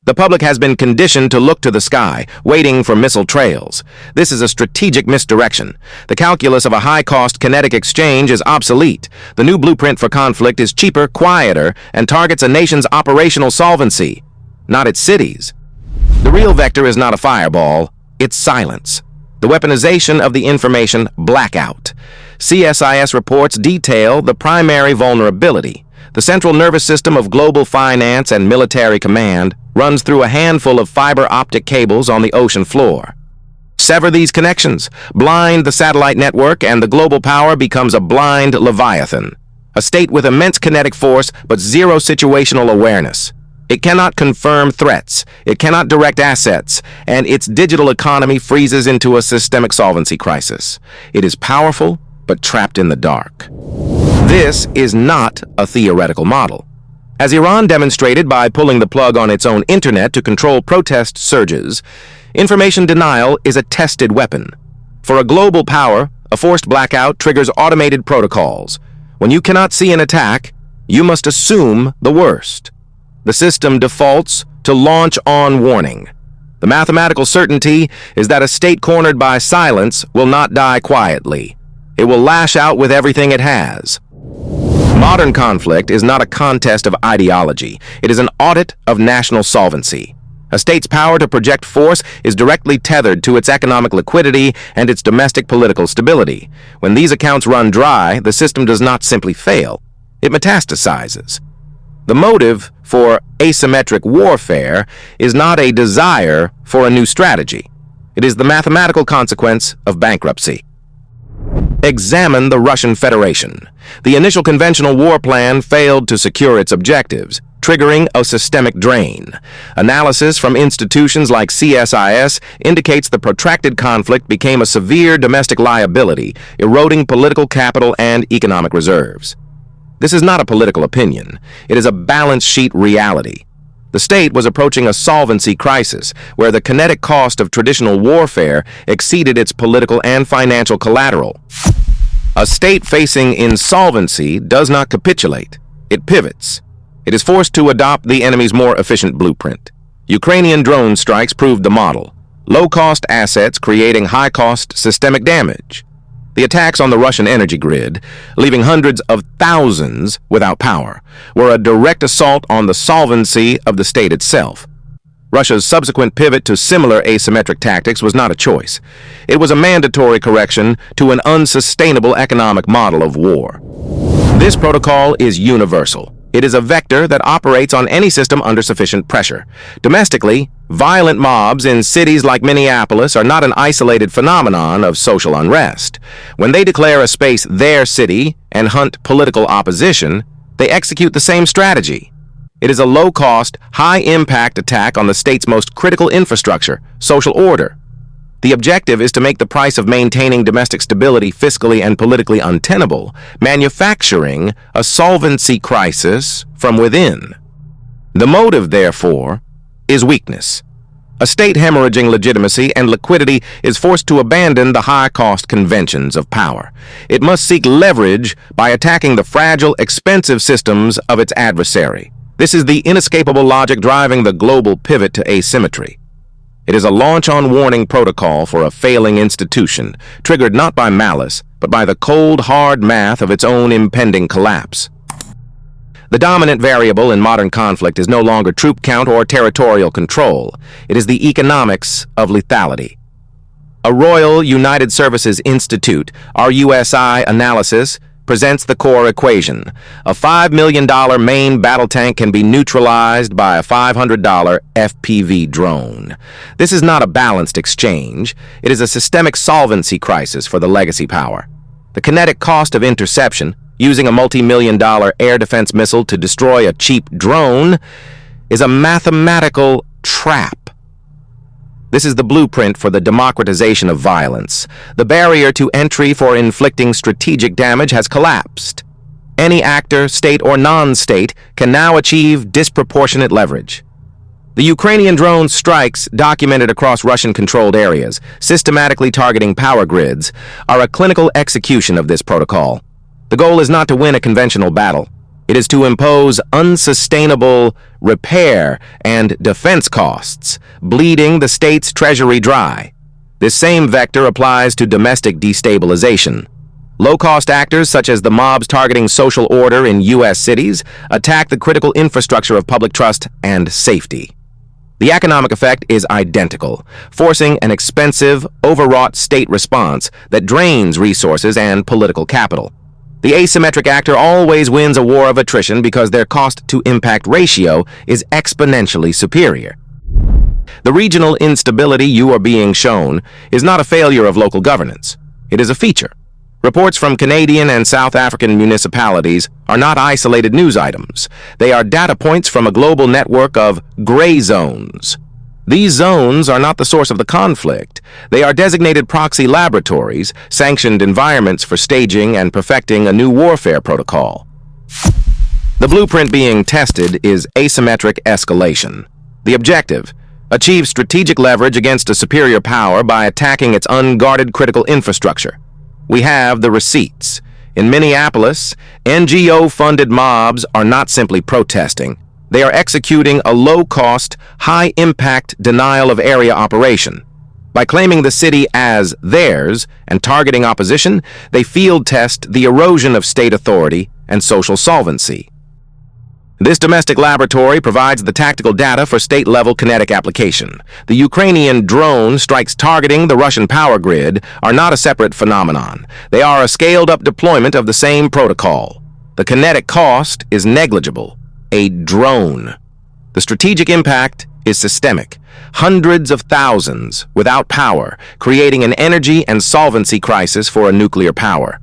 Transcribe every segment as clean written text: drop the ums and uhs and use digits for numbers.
The public has been conditioned to look to the sky, waiting for missile trails. This is a strategic misdirection. The calculus of a high-cost kinetic exchange is obsolete. The new blueprint for conflict is cheaper, quieter, and targets a nation's operational solvency, not its cities. The real vector is not a fireball, it's silence. The weaponization of the information blackout. CSIS reports detail the primary vulnerability. The central nervous system of global finance and military command runs through a handful of fiber optic cables on the ocean floor. Sever these connections, blind the satellite network, and the global power becomes a blind leviathan. A state with immense kinetic force but zero situational awareness. It cannot confirm threats, it cannot direct assets, and its digital economy freezes into a systemic solvency crisis. It is powerful, but trapped in the dark. This is not a theoretical model. As Iran demonstrated by pulling the plug on its own internet to control protest surges, information denial is a tested weapon. For a global power, a forced blackout triggers automated protocols. When you cannot see an attack, you must assume the worst. The system defaults to launch on warning. The mathematical certainty is that a state cornered by silence will not die quietly. It will lash out with everything it has. Modern conflict is not a contest of ideology. It is an audit of national solvency. A state's power to project force is directly tethered to its economic liquidity and its domestic political stability. When these accounts run dry, the system does not simply fail. It metastasizes. The motive for asymmetric warfare is not a desire for a new strategy. It is the mathematical consequence of bankruptcy. Examine the Russian Federation. The initial conventional war plan failed to secure its objectives, triggering a systemic drain. Analysis from institutions like CSIS indicates the protracted conflict became a severe domestic liability, eroding political capital and economic reserves. This is not a political opinion. It is a balance sheet reality. The state was approaching a solvency crisis where the kinetic cost of traditional warfare exceeded its political and financial collateral. A state facing insolvency does not capitulate. It pivots. It is forced to adopt the enemy's more efficient blueprint. Ukrainian drone strikes proved the model. Low-cost assets creating high-cost systemic damage. The attacks on the Russian energy grid, leaving hundreds of thousands without power, were a direct assault on the solvency of the state itself. Russia's subsequent pivot to similar asymmetric tactics was not a choice. It was a mandatory correction to an unsustainable economic model of war. This protocol is universal. It is a vector that operates on any system under sufficient pressure. Domestically, violent mobs in cities like Minneapolis are not an isolated phenomenon of social unrest. When they declare a space their city and hunt political opposition, they execute the same strategy. It is a low-cost, high-impact attack on the state's most critical infrastructure, social order. The objective is to make the price of maintaining domestic stability fiscally and politically untenable, manufacturing a solvency crisis from within. The motive, therefore, is weakness. A state hemorrhaging legitimacy and liquidity is forced to abandon the high-cost conventions of power. It must seek leverage by attacking the fragile, expensive systems of its adversary. This is the inescapable logic driving the global pivot to asymmetry. It is a launch-on-warning protocol for a failing institution, triggered not by malice, but by the cold, hard math of its own impending collapse. The dominant variable in modern conflict is no longer troop count or territorial control. It is the economics of lethality. A Royal United Services Institute, RUSI analysis, presents the core equation. A $5 million main battle tank can be neutralized by a $500 FPV drone. This is not a balanced exchange. It is a systemic solvency crisis for the legacy power. The kinetic cost of interception, using a multi-million-dollar air defense missile to destroy a cheap drone, is a mathematical trap. This is the blueprint for the democratization of violence. The barrier to entry for inflicting strategic damage has collapsed. Any actor, state or non-state, can now achieve disproportionate leverage. The Ukrainian drone strikes, documented across Russian-controlled areas, systematically targeting power grids, are a clinical execution of this protocol. The goal is not to win a conventional battle. It is to impose unsustainable repair and defense costs, bleeding the state's treasury dry. This same vector applies to domestic destabilization. Low-cost actors such as the mobs targeting social order in U.S. cities attack the critical infrastructure of public trust and safety. The economic effect is identical, forcing an expensive, overwrought state response that drains resources and political capital. The asymmetric actor always wins a war of attrition because their cost-to-impact ratio is exponentially superior. The regional instability you are being shown is not a failure of local governance. It is a feature. Reports from Canadian and South African municipalities are not isolated news items. They are data points from a global network of gray zones. These zones are not the source of the conflict. They are designated proxy laboratories, sanctioned environments for staging and perfecting a new warfare protocol. The blueprint being tested is asymmetric escalation. The objective: achieve strategic leverage against a superior power by attacking its unguarded critical infrastructure. We have the receipts. In Minneapolis, NGO-funded mobs are not simply protesting. They are executing a low-cost, high-impact denial-of-area operation. By claiming the city as theirs and targeting opposition, they field-test the erosion of state authority and social solvency. This domestic laboratory provides the tactical data for state-level kinetic application. The Ukrainian drone strikes targeting the Russian power grid are not a separate phenomenon. They are a scaled-up deployment of the same protocol. The kinetic cost is negligible. A drone. The strategic impact is systemic. Hundreds of thousands without power, creating an energy and solvency crisis for a nuclear power.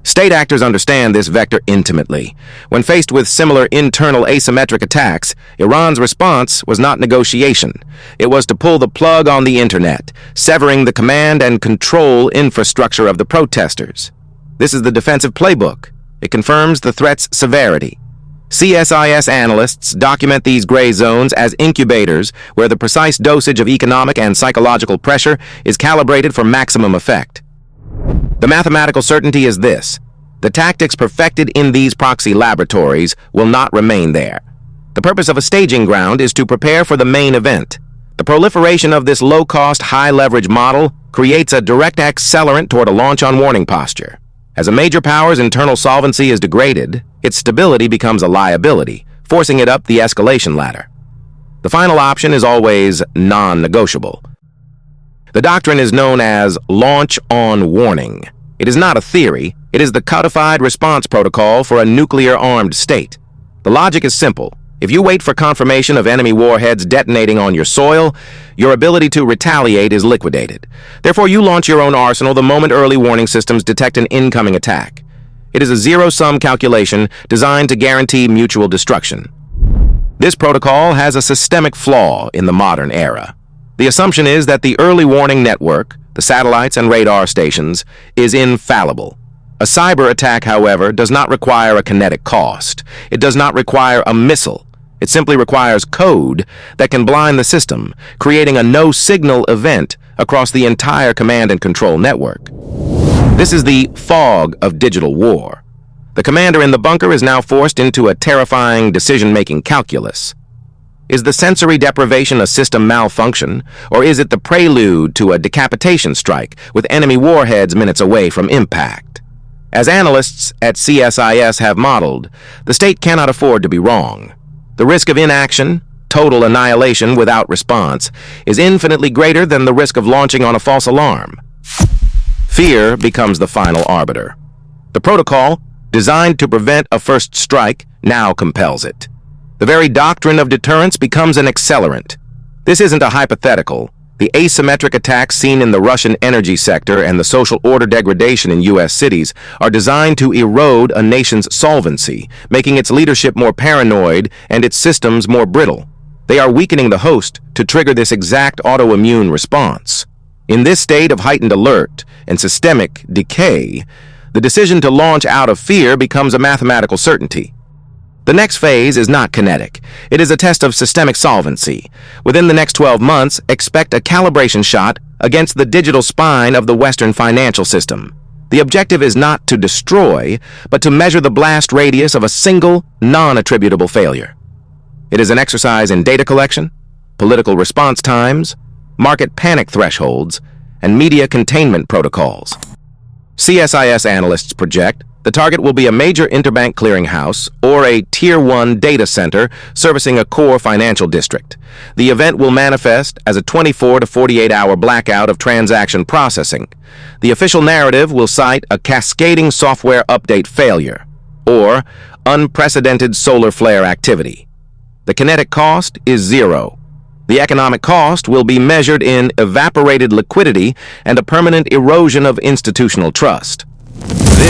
State actors understand this vector intimately. When faced with similar internal asymmetric attacks, Iran's response was not negotiation. It was to pull the plug on the internet, severing the command and control infrastructure of the protesters. This is the defensive playbook. It confirms the threat's severity. CSIS analysts document these gray zones as incubators where the precise dosage of economic and psychological pressure is calibrated for maximum effect. The mathematical certainty is this: the tactics perfected in these proxy laboratories will not remain there. The purpose of a staging ground is to prepare for the main event. The proliferation of this low-cost, high-leverage model creates a direct accelerant toward a launch-on-warning posture. As a major power's internal solvency is degraded, its stability becomes a liability, forcing it up the escalation ladder. The final option is always non-negotiable. The doctrine is known as launch-on-warning. It is not a theory. It is the codified response protocol for a nuclear-armed state. The logic is simple. If you wait for confirmation of enemy warheads detonating on your soil, your ability to retaliate is liquidated. Therefore, you launch your own arsenal the moment early warning systems detect an incoming attack. It is a zero-sum calculation designed to guarantee mutual destruction. This protocol has a systemic flaw in the modern era. The assumption is that the early warning network, the satellites and radar stations, is infallible. A cyber attack, however, does not require a kinetic cost. It does not require a missile. It simply requires code that can blind the system, creating a no-signal event across the entire command and control network. This is the fog of digital war. The commander in the bunker is now forced into a terrifying decision-making calculus. Is the sensory deprivation a system malfunction, or is it the prelude to a decapitation strike with enemy warheads minutes away from impact? As analysts at CSIS have modeled, the state cannot afford to be wrong. The risk of inaction, total annihilation without response, is infinitely greater than the risk of launching on a false alarm. Fear becomes the final arbiter. The protocol, designed to prevent a first strike, now compels it. The very doctrine of deterrence becomes an accelerant. This isn't a hypothetical. The asymmetric attacks seen in the Russian energy sector and the social order degradation in U.S. cities are designed to erode a nation's solvency, making its leadership more paranoid and its systems more brittle. They are weakening the host to trigger this exact autoimmune response. In this state of heightened alert and systemic decay, the decision to launch out of fear becomes a mathematical certainty. The next phase is not kinetic. It is a test of systemic solvency. Within the next 12 months, expect a calibration shot against the digital spine of the Western financial system. The objective is not to destroy, but to measure the blast radius of a single, non-attributable failure. It is an exercise in data collection, political response times, market panic thresholds, and media containment protocols. CSIS analysts project the target will be a major interbank clearinghouse or a Tier 1 data center servicing a core financial district. The event will manifest as a 24 to 48-hour blackout of transaction processing. The official narrative will cite a cascading software update failure or unprecedented solar flare activity. The kinetic cost is zero. The economic cost will be measured in evaporated liquidity and a permanent erosion of institutional trust.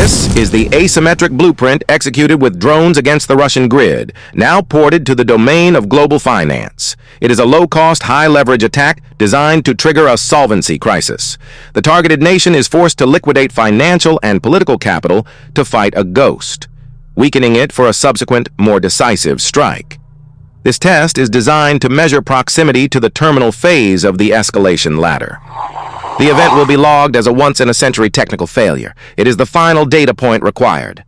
This is the asymmetric blueprint executed with drones against the Russian grid, now ported to the domain of global finance. It is a low-cost, high-leverage attack designed to trigger a solvency crisis. The targeted nation is forced to liquidate financial and political capital to fight a ghost, weakening it for a subsequent, more decisive strike. This test is designed to measure proximity to the terminal phase of the escalation ladder. The event will be logged as a once-in-a-century technical failure. It is the final data point required.